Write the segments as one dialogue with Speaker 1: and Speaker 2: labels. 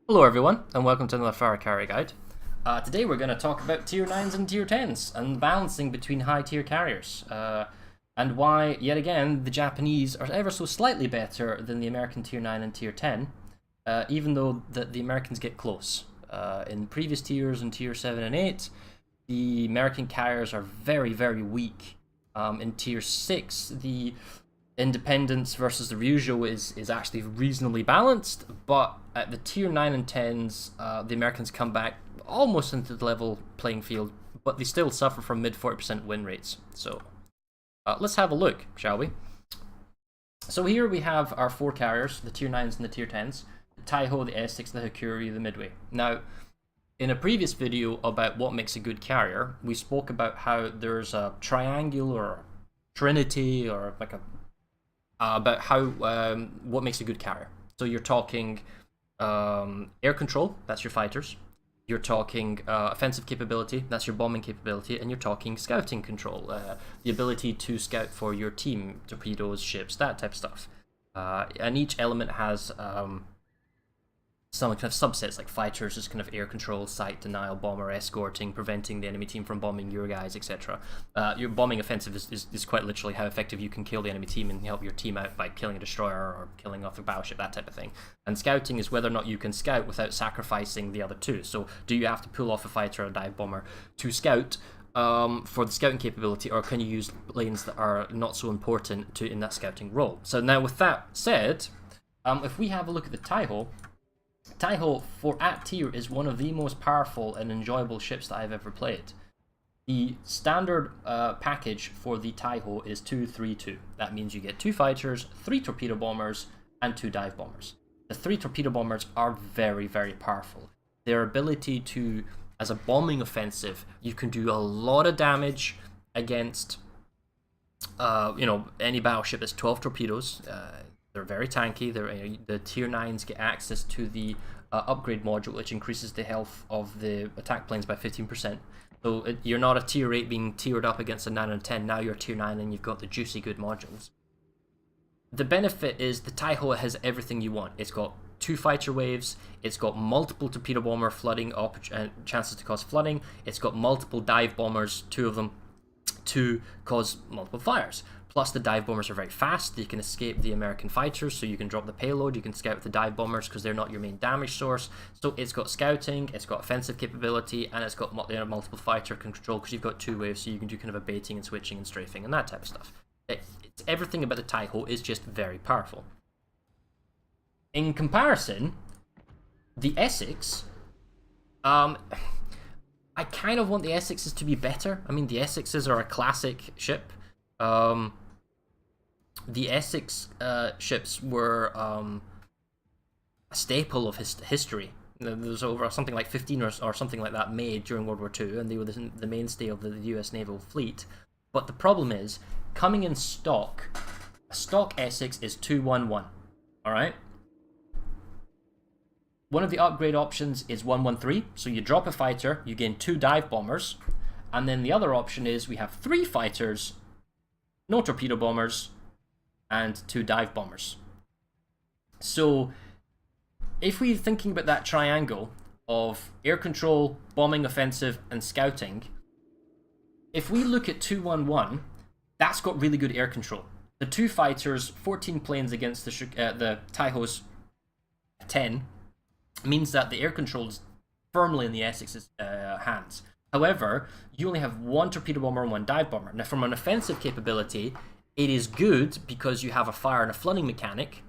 Speaker 1: Hello everyone, and welcome to another Fara carrier guide. Today we're going to talk about tier 9s and tier 10s, and balancing between high tier carriers, and why, yet again, the Japanese are ever so slightly better than the American tier 9 and tier 10, even though the Americans get close. In previous tiers, in tier 7 and 8, the American carriers are very, very weak. In tier 6, the independence versus the Ryujo is actually reasonably balanced, but at the tier 9 and 10s, the Americans come back almost into the level playing field, but they still suffer from mid 40% win rates. So let's have a look, shall we? So here we have our four carriers, the tier 9s and the tier 10s, the Taiho, the Essex, the Hakuryu, the Midway. Now, in a previous video about what makes a good carrier, we spoke about how there's a triangle or a trinity or like a about how what makes a good carrier. So you're talking air control, that's your fighters. You're talking offensive capability, that's your bombing capability, and you're talking scouting control, the ability to scout for your team, torpedoes, ships, that type of stuff. And each element has some kind of subsets, like fighters is kind of air control, sight denial, bomber escorting, preventing the enemy team from bombing your guys, etc. Your bombing offensive is quite literally how effective you can kill the enemy team and help your team out by killing a destroyer or killing off a battleship, that type of thing. And scouting is whether or not you can scout without sacrificing the other two. So do you have to pull off a fighter or a dive bomber to scout for the scouting capability, or can you use lanes that are not so important in that scouting role? So now with that said, if we have a look at the Taiho for at tier is one of the most powerful and enjoyable ships that I've ever played. The standard package for the Taiho is 2-3-2. That means you get 2 fighters, 3 torpedo bombers, and 2 dive bombers. The 3 torpedo bombers are very, very powerful. Their ability to, as a bombing offensive, you can do a lot of damage against, any battleship that's 12 torpedoes. They're very tanky. The tier 9s get access to the upgrade module, which increases the health of the attack planes by 15%. So you're not a tier 8 being tiered up against a 9 and 10. Now you're tier 9 and you've got the juicy good modules. The benefit is the Taiho has everything you want. It's got 2 fighter waves. It's got multiple torpedo bomber flooding chances to cause flooding. It's got multiple dive bombers, 2 of them, to cause multiple fires. Plus, the dive bombers are very fast. You can escape the American fighters, so you can drop the payload. You can scout with the dive bombers because they're not your main damage source. So it's got scouting, it's got offensive capability, and it's got multiple fighter control because you've got 2 waves, so you can do kind of a baiting and switching and strafing and that type of stuff. It's everything about the Taiho is just very powerful. In comparison, the Essex, I kind of want the Essexes to be better. I mean, the Essexes are a classic ship. The Essex ships were a staple of history. There was over something like 15 or something like that made during World War II, and they were the mainstay of the US naval fleet. But the problem is, coming in stock, a stock Essex is 211. Alright? One of the upgrade options is 113, so you drop a fighter, you gain 2 dive bombers, and then the other option is we have 3 fighters, no torpedo bombers, and 2 dive bombers. So if we're thinking about that triangle of air control, bombing offensive, and scouting, if we look at 211, that's got really good air control. The 2 fighters, 14 planes against the Taiho's 10, means that the air control is firmly in the Essex's hands. However, you only have 1 torpedo bomber and 1 dive bomber. Now, from an offensive capability, it is good because you have a fire and a flooding mechanic,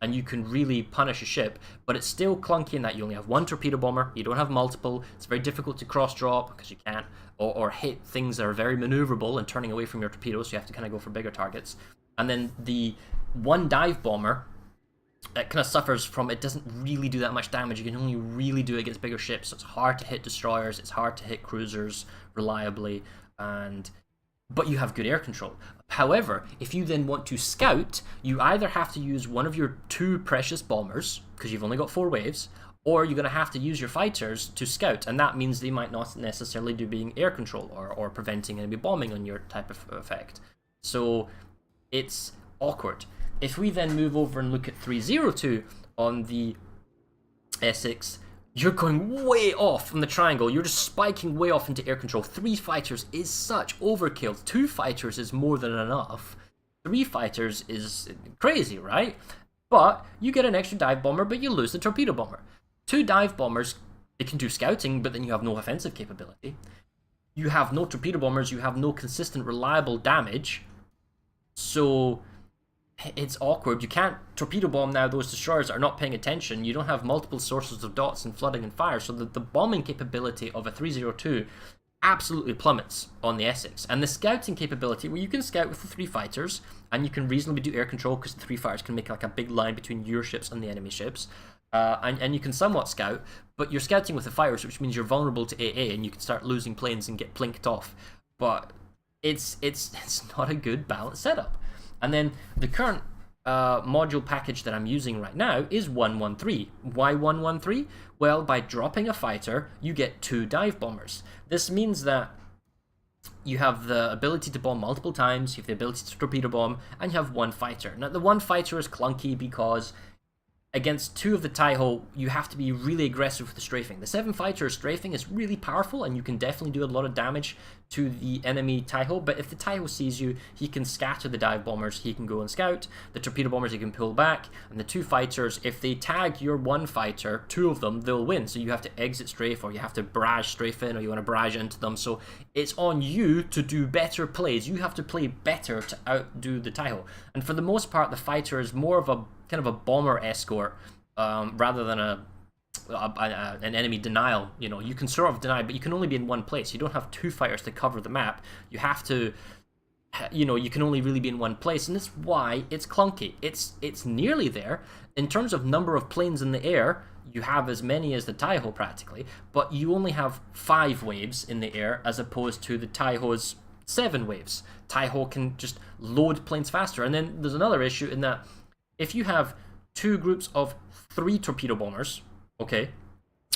Speaker 1: and you can really punish a ship, but it's still clunky in that you only have 1 torpedo bomber, you don't have multiple, it's very difficult to cross-drop because you can't, or hit things that are very maneuverable and turning away from your torpedoes, so you have to kind of go for bigger targets. And then the 1 dive bomber, it kind of suffers from, it doesn't really do that much damage. You can only really do it against bigger ships, so it's hard to hit destroyers, it's hard to hit cruisers reliably, but you have good air control. However, if you then want to scout, you either have to use one of your 2 precious bombers, because you've only got 4 waves, or you're going to have to use your fighters to scout, and that means they might not necessarily do being air control or preventing enemy bombing on your type of effect. So it's awkward. If we then move over and look at 302 on the Essex, you're going way off from the triangle. You're just spiking way off into air control. 3 fighters is such overkill. 2 fighters is more than enough. 3 fighters is crazy, right? But you get an extra dive bomber, but you lose the torpedo bomber. 2 dive bombers, it can do scouting, but then you have no offensive capability. You have no torpedo bombers, you have no consistent, reliable damage. So it's awkward. You can't torpedo bomb now those destroyers that are not paying attention. You don't have multiple sources of dots and flooding and fire, so the bombing capability of a 302 absolutely plummets on the Essex. And the scouting capability, where you can scout with the 3 fighters, and you can reasonably do air control because the 3 fighters can make like a big line between your ships and the enemy ships. And you can somewhat scout, but you're scouting with the fighters, which means you're vulnerable to AA, and you can start losing planes and get plinked off. But it's not a good balanced setup. And then the current module package that I'm using right now is 113. Why 113? Well, by dropping a fighter, you get 2 dive bombers. This means that you have the ability to bomb multiple times, you have the ability to torpedo bomb, and you have 1 fighter. Now, the 1 fighter is clunky because against 2 of the Taiho, you have to be really aggressive with the strafing. The 7 fighter strafing is really powerful, and you can definitely do a lot of damage to the enemy Taiho, but if the Taiho sees you, he can scatter the dive bombers, he can go and scout, the torpedo bombers he can pull back, and the 2 fighters, if they tag your 1 fighter, 2 of them, they'll win. So you have to exit strafe, or you have to barrage strafe in, or you want to barrage into them. So it's on you to do better plays. You have to play better to outdo the Taiho. And for the most part, the fighter is more of a kind of a bomber escort rather than an enemy denial. You know, you can sort of deny, but you can only be in 1 place. You don't have 2 fighters to cover the map. You have to, you know, you can only really be in 1 place, and that's why it's clunky. It's nearly there in terms of number of planes in the air. You have as many as the Taiho practically, but you only have 5 waves in the air as opposed to the Taiho's 7 waves. Taiho can just load planes faster, and then there's another issue in that if you have 2 groups of 3 torpedo bombers, okay,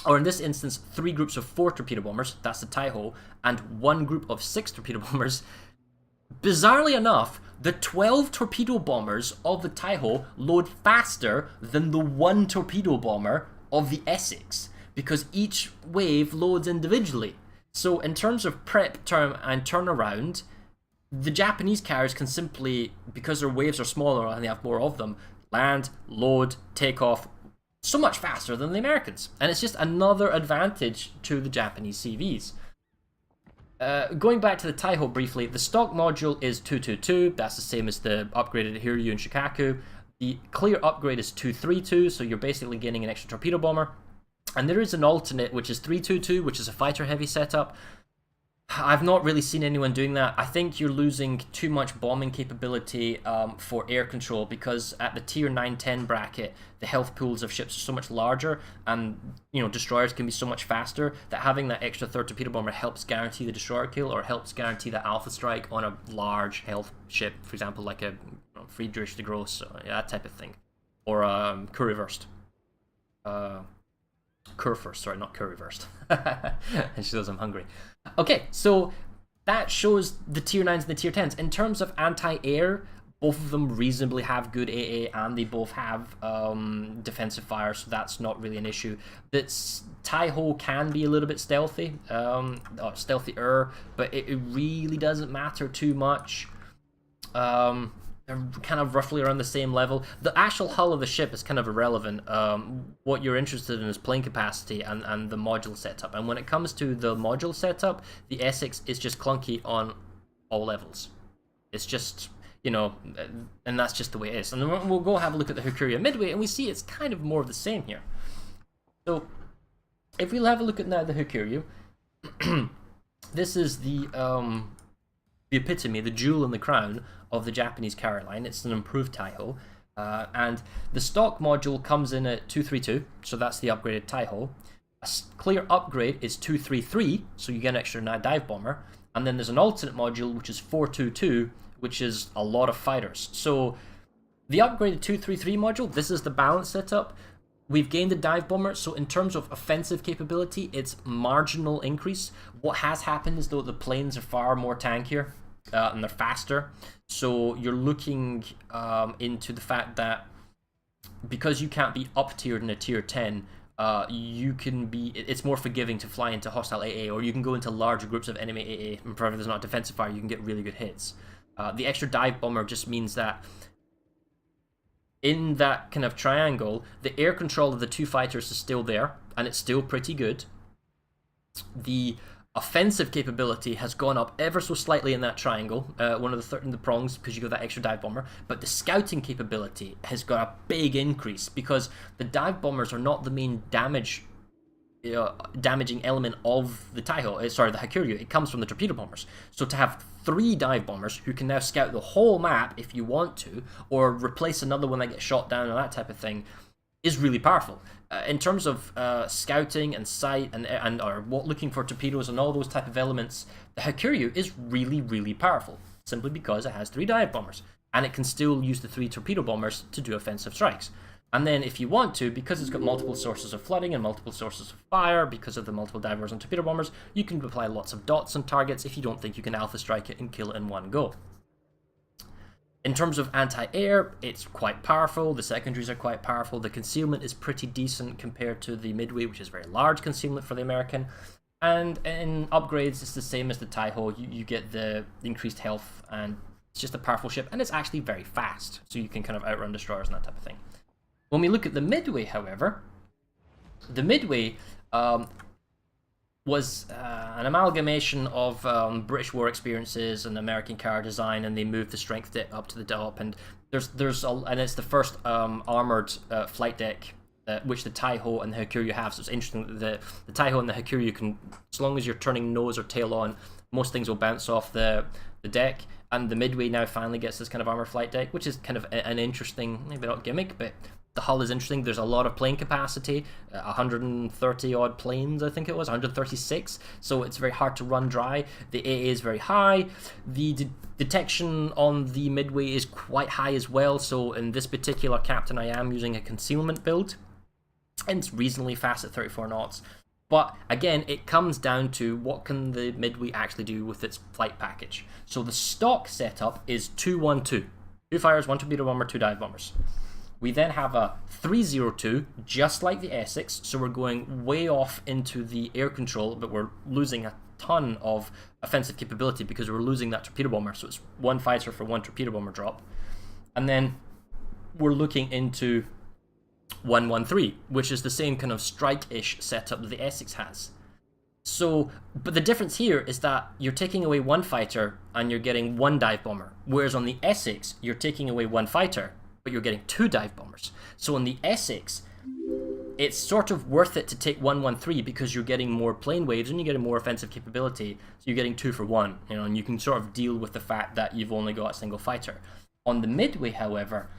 Speaker 1: or in this instance 3 groups of 4 torpedo bombers, that's the Taiho, and 1 group of 6 torpedo bombers, bizarrely enough, the 12 torpedo bombers of the Taiho load faster than the 1 torpedo bomber of the Essex, because each wave loads individually. So in terms of prep, term, and turnaround, the Japanese carriers can simply, because their waves are smaller and they have more of them, land, load, take off so much faster than the Americans. And it's just another advantage to the Japanese CVs. Going back to the Taiho briefly, the stock module is 222. That's the same as the upgraded Hakuryu and Shikaku. The clear upgrade is 232, so you're basically getting an extra torpedo bomber. And there is an alternate, which is 322, which is a fighter heavy setup. I've not really seen anyone doing that. I think you're losing too much bombing capability for air control, because at the tier 9-10 bracket, the health pools of ships are so much larger, and you know, destroyers can be so much faster, that having that extra 3rd torpedo bomber helps guarantee the destroyer kill, or helps guarantee that alpha strike on a large health ship, for example, like a Friedrich de Gross, that type of thing, or Currywurst. Curfirst, sorry, not Currywurst. And she knows I'm hungry. Okay, so that shows the tier 9s and the tier 10s. In terms of anti-air, both of them reasonably have good AA, and they both have defensive fire, so that's not really an issue. But Taiho can be a little bit stealthy, or stealthier, but it really doesn't matter too much. They're kind of roughly around the same level. The actual hull of the ship is kind of irrelevant. What you're interested in is plane capacity and the module setup. And when it comes to the module setup, the Essex is just clunky on all levels. It's just, you know, and that's just the way it is. And then we'll go have a look at the Hakuryu Midway, and we see it's kind of more of the same here. So if we'll have a look at now the Hakuryu, this is the epitome, the jewel in the crown of the Japanese carrier line. It's an improved Taiho, and the stock module comes in at 232, so that's the upgraded Taiho. A clear upgrade is 233, so you get an extra dive bomber, and then there's an alternate module which is 422, which is a lot of fighters. So the upgraded 233 module, this is the balance setup. We've gained a dive bomber, so in terms of offensive capability, it's marginal increase. What has happened is, though, the planes are far more tankier, and they're faster. So you're looking into the fact that because you can't be up tiered in a tier 10 it's more forgiving to fly into hostile AA, or you can go into large groups of enemy AA, and provided there's not a defensive fire, you can get really good hits. The extra dive bomber just means that in that kind of triangle, the air control of the two fighters is still there, and it's still pretty good. The offensive capability has gone up ever so slightly in that triangle, one of the prongs, because you got that extra dive bomber, but the scouting capability has got a big increase, because the dive bombers are not the main damaging element of the Taiho, the Hakuryu. It comes from the torpedo bombers. So to have 3 dive bombers who can now scout the whole map if you want to, or replace another one that gets shot down or that type of thing, is really powerful. In terms of scouting and sight and looking for torpedoes and all those type of elements, the Hakuryu is really, really powerful, simply because it has 3 dive bombers, and it can still use the 3 torpedo bombers to do offensive strikes. And then if you want to, because it's got multiple sources of flooding and multiple sources of fire, because of the multiple divers and torpedo bombers, you can apply lots of dots on targets if you don't think you can alpha strike it and kill it in one go. In terms of anti-air, it's quite powerful, the secondaries are quite powerful, the concealment is pretty decent compared to the Midway, which is very large concealment for the American, and in upgrades it's the same as the Taiho. You get the increased health, and it's just a powerful ship, and it's actually very fast, so you can kind of outrun destroyers and that type of thing. When we look at the Midway, however, the Midway was an amalgamation of British war experiences and American carrier design, and they moved the strength deck up to the top. And and it's the first armored flight deck which the Taiho and the Hakuryu have. So it's interesting that the Taiho and the Hakuryu can, as long as you're turning nose or tail on, most things will bounce off the deck. And the Midway now finally gets this kind of armored flight deck, which is kind of an interesting, maybe not gimmick, but the hull is interesting. There's a lot of plane capacity, 130 odd planes, I think it was, 136. So it's very hard to run dry. The AA is very high. The detection on the Midway is quite high as well. So in this particular captain, I am using a concealment build, and it's reasonably fast at 34 knots. But again, it comes down to what can the Midway actually do with its flight package. So the stock setup is 2-1-2. 2 fires, 1 torpedo bomber, 2 dive bombers. We then have a 3-0-2, just like the Essex, so we're going way off into the air control, but we're losing a ton of offensive capability because we're losing that torpedo bomber, so it's 1 fighter for 1 torpedo bomber drop. And then we're looking into 1-1-3, which is the same kind of strike-ish setup that the Essex has. So, but the difference here is that you're taking away 1 fighter and you're getting 1 dive bomber, whereas on the Essex, you're taking away 1 fighter, but you're getting 2 dive bombers. So in the Essex, it's sort of worth it to take 1-1-3 because you're getting more plane waves and you're getting more offensive capability. So you're getting 2 for 1, and you can sort of deal with the fact that you've only got a single fighter. On the Midway, however,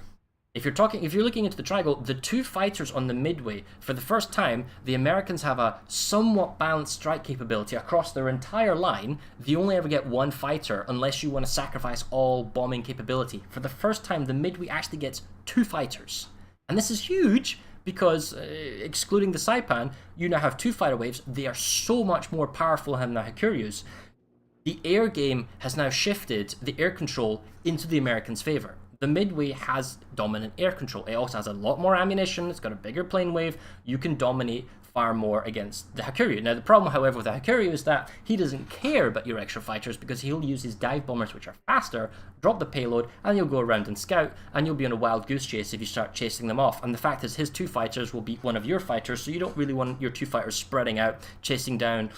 Speaker 1: if you're looking into the triangle, the 2 fighters on the Midway, for the first time, the Americans have a somewhat balanced strike capability across their entire line. They only ever get 1 fighter unless you want to sacrifice all bombing capability. For the first time, the Midway actually gets 2 fighters. And this is huge because, excluding the Saipan, you now have 2 fighter waves. They are so much more powerful than the Hakuryus. The air game has now shifted the air control into the Americans' favor. The Midway has dominant air control. It also has a lot more ammunition. It's got a bigger plane wave. You can dominate far more against the Hakuryu. Now, the problem, however, with the Hakuryu is that he doesn't care about your extra fighters because he'll use his dive bombers, which are faster, drop the payload, and you'll go around and scout, and you'll be on a wild goose chase if you start chasing them off. And the fact is, his 2 fighters will beat one of your fighters, so you don't really want your 2 fighters spreading out, chasing down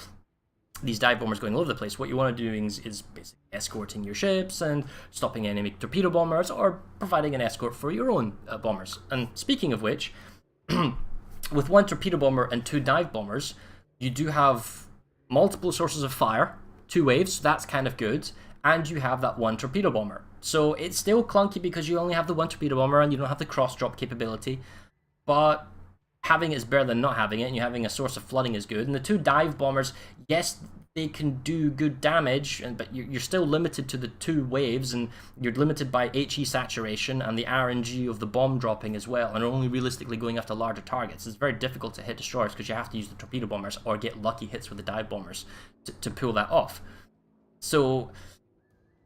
Speaker 1: these dive bombers going all over the place. What you want to do is basically escorting your ships and stopping enemy torpedo bombers, or providing an escort for your own bombers. And speaking of which, with 1 torpedo bomber and 2 dive bombers, you do have multiple sources of fire, 2 waves, so that's kind of good, and you have that 1 torpedo bomber. So it's still clunky because you only have the 1 torpedo bomber and you don't have the cross drop capability, but having it is better than not having it, and you having a source of flooding is good. And the 2 dive bombers, yes, they can do good damage, but you're still limited to the 2 waves, and you're limited by HE saturation and the RNG of the bomb dropping as well, and are only realistically going after larger targets. It's very difficult to hit destroyers because you have to use the torpedo bombers or get lucky hits with the dive bombers to pull that off. So,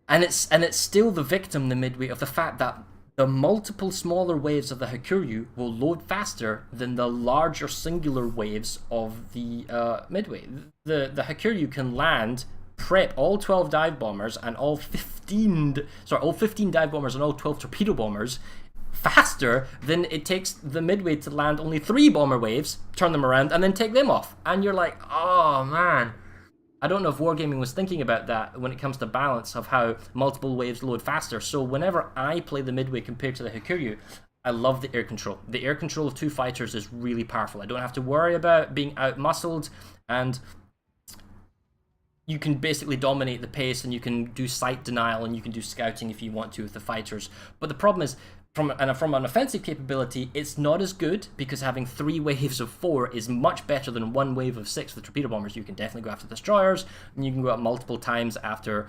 Speaker 1: and it's still the victim, the Midway, of the fact that the multiple smaller waves of the Hakuryu will load faster than the larger singular waves of the Midway. The Hakuryu can land, prep all 12 dive bombers and all 15 dive bombers and all 12 torpedo bombers faster than it takes the Midway to land only 3 bomber waves, turn them around, and then take them off. And you're like, oh man. I don't know if Wargaming was thinking about that when it comes to balance of how multiple waves load faster. So whenever I play the Midway compared to the Hakuryu, I love the air control. The air control of 2 fighters is really powerful. I don't have to worry about being out-muscled, and you can basically dominate the pace, and you can do sight denial, and you can do scouting if you want to with the fighters. But the problem is, from an offensive capability, it's not as good, because having 3 waves of 4 is much better than 1 wave of 6 with torpedo bombers. You can definitely go after destroyers, and you can go out multiple times after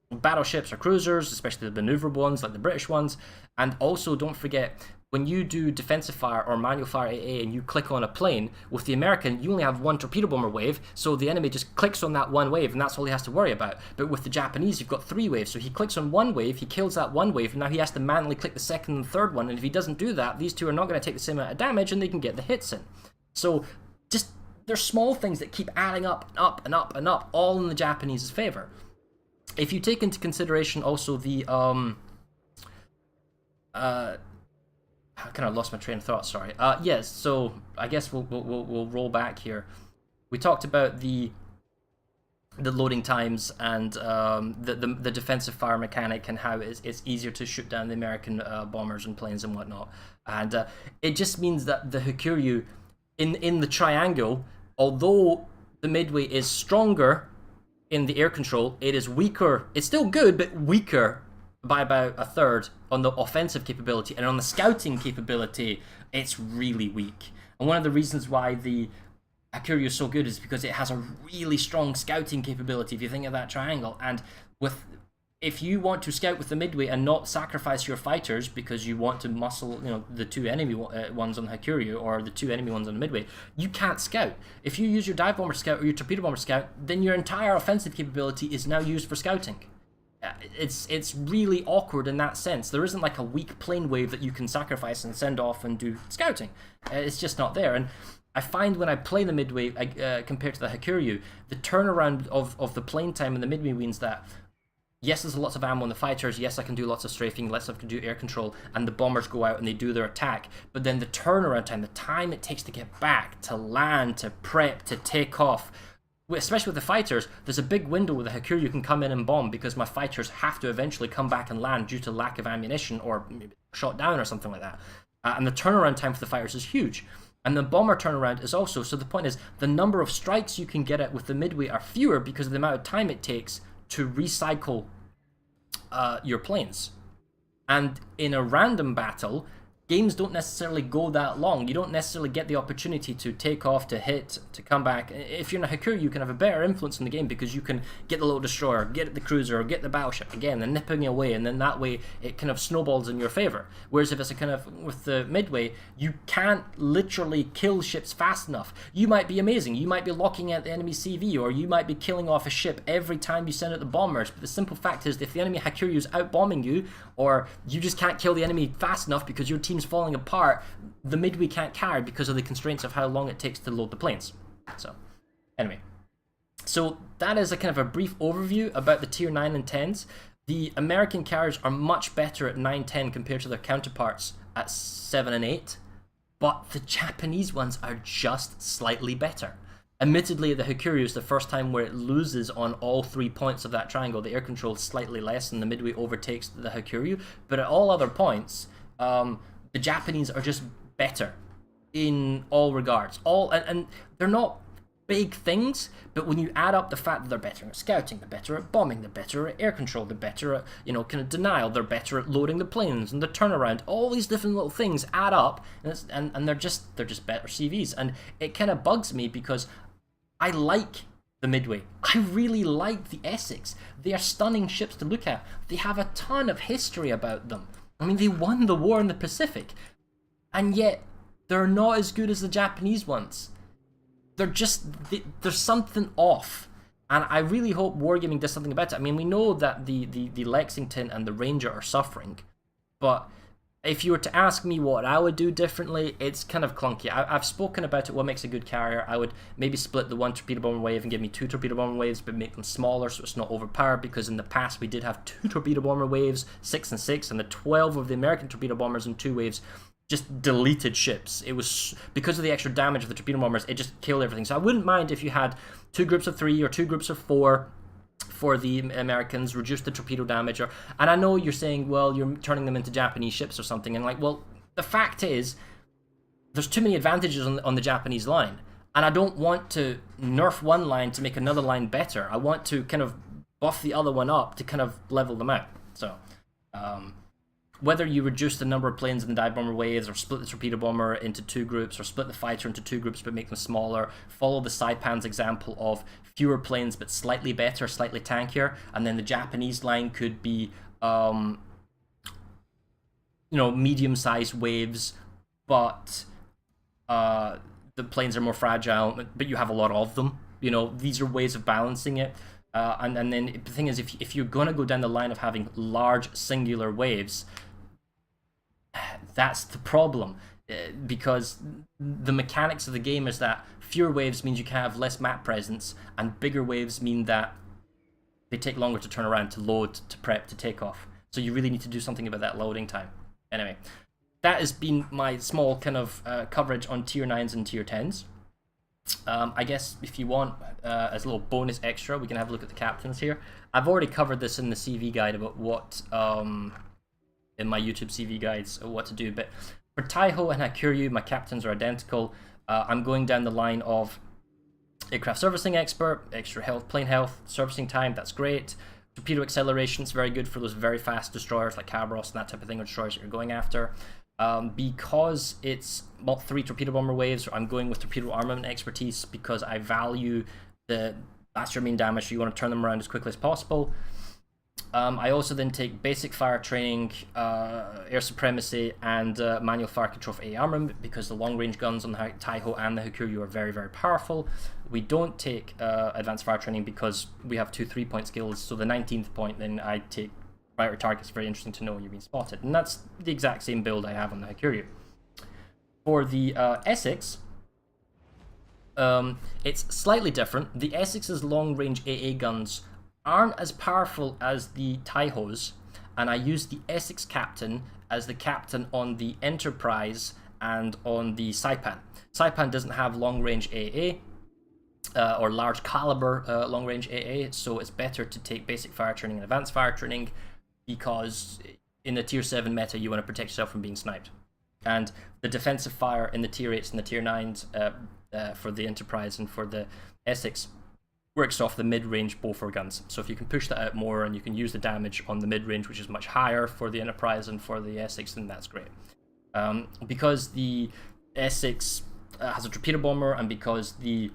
Speaker 1: battleships or cruisers, especially the maneuverable ones like the British ones. And also, don't forget, when you do defensive fire or manual fire AA and you click on a plane, with the American, you only have 1 torpedo bomber wave, so the enemy just clicks on that 1 wave, and that's all he has to worry about. But with the Japanese, you've got 3 waves, so he clicks on 1 wave, he kills that 1 wave, and now he has to manually click the 2nd and 3rd one, and if he doesn't do that, these 2 are not going to take the same amount of damage, and they can get the hits in. So, just, there's small things that keep adding up and up and up and up, all in the Japanese's favor. If you take into consideration also the, I kind of lost my train of thought, sorry. Yes, so I guess we'll roll back here. We talked about the loading times and the defensive fire mechanic and how it's easier to shoot down the American bombers and planes and whatnot. And it just means that the Hakuryu, in the triangle, although the Midway is stronger in the air control, it is weaker. It's still good, but weaker by about 1/3 on the offensive capability, and on the scouting capability, it's really weak. And one of the reasons why the Hakuryu is so good is because it has a really strong scouting capability, if you think of that triangle. And if you want to scout with the Midway and not sacrifice your fighters because you want to muscle, the 2 enemy ones on the Hakuryu or the 2 enemy ones on the Midway, you can't scout. If you use your dive bomber scout or your torpedo bomber scout, then your entire offensive capability is now used for scouting. It's really awkward in that sense. There isn't like a weak plane wave that you can sacrifice and send off and do scouting. It's just not there. And I find when I play the Midway compared to the Hakuryu, the turnaround of the plane time in the Midway means that, yes, there's lots of ammo on the fighters, yes, I can do lots of strafing, yes, I can do air control, and the bombers go out and they do their attack, but then the turnaround time, the time it takes to get back, to land, to prep, to take off, especially with the fighters, there's a big window where the Hakuryu can come in and bomb because my fighters have to eventually come back and land due to lack of ammunition or maybe shot down or something like that. And the turnaround time for the fighters is huge. And the bomber turnaround is also, so the point is, the number of strikes you can get at with the Midway are fewer because of the amount of time it takes to recycle your planes. And in a random battle, games don't necessarily go that long. You don't necessarily get the opportunity to take off, to hit, to come back. If you're in a Hakuryu, you can have a better influence in the game because you can get the little destroyer, get the cruiser, or get the battleship again, and nipping away, and then that way it kind of snowballs in your favor. Whereas if it's a kind of, with the Midway, you can't literally kill ships fast enough. You might be amazing, you might be locking out the enemy CV, or you might be killing off a ship every time you send out the bombers, but the simple fact is, if the enemy Hakuryu is out-bombing you, or you just can't kill the enemy fast enough because your team's falling apart, the Midway can't carry because of the constraints of how long it takes to load the planes. So, anyway. So, that is a kind of a brief overview about the Tier 9 and 10s. The American carriers are much better at 9-10 compared to their counterparts at 7 and 8, but the Japanese ones are just slightly better. Admittedly, the Hakuryu is the first time where it loses on all 3 points of that triangle. The air control is slightly less and the Midway overtakes the Hakuryu, but at all other points, the Japanese are just better in all regards. And they're not big things, but when you add up the fact that they're better at scouting, they're better at bombing, they're better at air control, they're better at, kind of denial, they're better at loading the planes and the turnaround, all these different little things add up, and they're just better CVs. And it kind of bugs me because I like the Midway. I really like the Essex. They are stunning ships to look at. They have a ton of history about them. I mean, they won the war in the Pacific, and yet they're not as good as the Japanese ones. There's something off, and I really hope Wargaming does something about it. I mean, we know that the Lexington and the Ranger are suffering, but if you were to ask me what I would do differently, it's kind of clunky. I've spoken about it, what makes a good carrier. I would maybe split the 1 torpedo bomber wave and give me 2 torpedo bomber waves, but make them smaller so it's not overpowered, because in the past we did have 2 torpedo bomber waves, 6 and 6, and the 12 of the American torpedo bombers in 2 waves just deleted ships. It was, because of the extra damage of the torpedo bombers, it just killed everything. So I wouldn't mind if you had 2 groups of 3 or 2 groups of 4 for the Americans, reduce the torpedo damage, and I know you're saying, well, you're turning them into Japanese ships or something, and like, well, the fact is, there's too many advantages on the Japanese line, and I don't want to nerf one line to make another line better. I want to kind of buff the other one up to kind of level them out. So, whether you reduce the number of planes in the dive bomber waves, or split the torpedo bomber into 2 groups, or split the fighter into 2 groups but make them smaller, follow the Saipan's example of fewer planes but slightly better, slightly tankier, and then the Japanese line could be, medium-sized waves, but the planes are more fragile, but you have a lot of them. These are ways of balancing it. And then the thing is, if you're going to go down the line of having large singular waves, that's the problem, because the mechanics of the game is that fewer waves means you can have less map presence, and bigger waves mean that they take longer to turn around, to load, to prep, to take off. So you really need to do something about that loading time. Anyway, that has been my small kind of coverage on tier 9s and tier 10s. I guess if you want, as a little bonus extra, we can have a look at the captains here. I've already covered this in the CV guide about what, in my YouTube CV guides, what to do, but for Taiho and Hakuryu, my captains are identical. I'm going down the line of aircraft servicing expert, extra health, plane health, servicing time, that's great. Torpedo acceleration is very good for those very fast destroyers like Cabros and that type of thing, or destroyers that you're going after. Because it's 3 torpedo bomber waves, I'm going with torpedo armament expertise, because I value that's your main damage, so you want to turn them around as quickly as possible. I also then take basic fire training, air supremacy, and manual fire control for AA armament, because the long range guns on the Taiho and the Hakuryu are very, very powerful. We don't take advanced fire training because we have 2 3-point skills, so the 19th point, then I take priority targets. Very interesting to know when you're being spotted, and that's the exact same build I have on the Hakuryu. For the Essex, it's slightly different. The Essex's long-range AA guns aren't as powerful as the Taihos, and I use the Essex captain as the captain on the Enterprise and on the Saipan. Saipan doesn't have long-range AA, or large caliber long-range AA, so it's better to take basic fire training and advanced fire training, because in the tier 7 meta you want to protect yourself from being sniped. And the defensive fire in the tier 8s and the tier 9s for the Enterprise and for the Essex works off the mid-range Bofor guns. So if you can push that out more and you can use the damage on the mid-range, which is much higher for the Enterprise and for the Essex, then that's great. Because the Essex has a torpedo bomber, and because the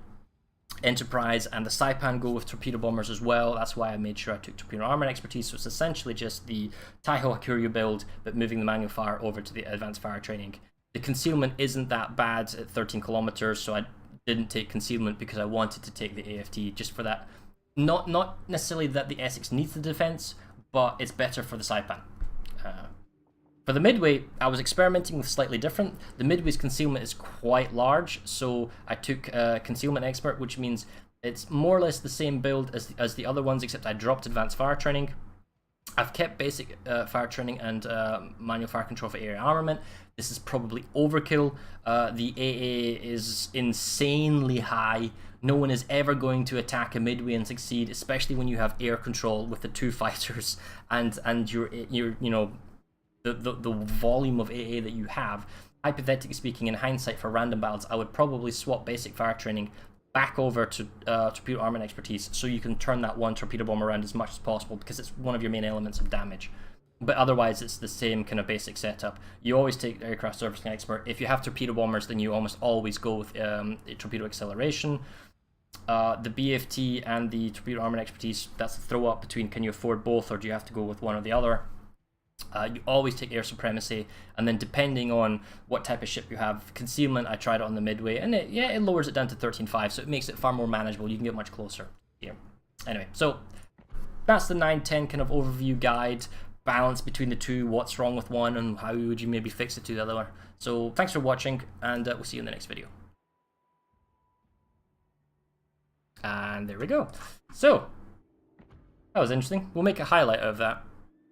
Speaker 1: Enterprise and the Saipan go with torpedo bombers as well, that's why I made sure I took torpedo armor expertise. So it's essentially just the Taiho Hakuryu build, but moving the manual fire over to the advanced fire training. The concealment isn't that bad at 13 kilometers, so I didn't take concealment because I wanted to take the AFT just for that. Not necessarily that the Essex needs the defense, but it's better for the Saipan. For the Midway, I was experimenting with slightly different. The Midway's concealment is quite large, so I took Concealment Expert, which means it's more or less the same build as the other ones, except I dropped Advanced Fire Training. I've kept Basic Fire Training and Manual Fire Control for Area Armament. This is probably overkill. The AA is insanely high. No one is ever going to attack a Midway and succeed, especially when you have air control with the 2 fighters and your the volume of AA that you have. Hypothetically speaking, in hindsight, for random battles, I would probably swap Basic Fire Training back over to Torpedo Armament Expertise, so you can turn that 1 torpedo bomb around as much as possible, because it's one of your main elements of damage. But otherwise, it's the same kind of basic setup. You always take Aircraft Servicing Expert. If you have torpedo bombers, then you almost always go with Torpedo Acceleration. The BFT and the Torpedo Armament Expertise, that's the throw up between can you afford both, or do you have to go with one or the other. You always take Air Supremacy, and then depending on what type of ship you have, Concealment, I tried it on the Midway, and it lowers it down to 13.5, so it makes it far more manageable. You can get much closer here. Anyway, so that's the 9-10 kind of overview guide. balance between the two, what's wrong with one, and how would you maybe fix it to the other one. So thanks for watching, and we'll see you in the next video. And there we go. So, that was interesting. We'll make a highlight of that.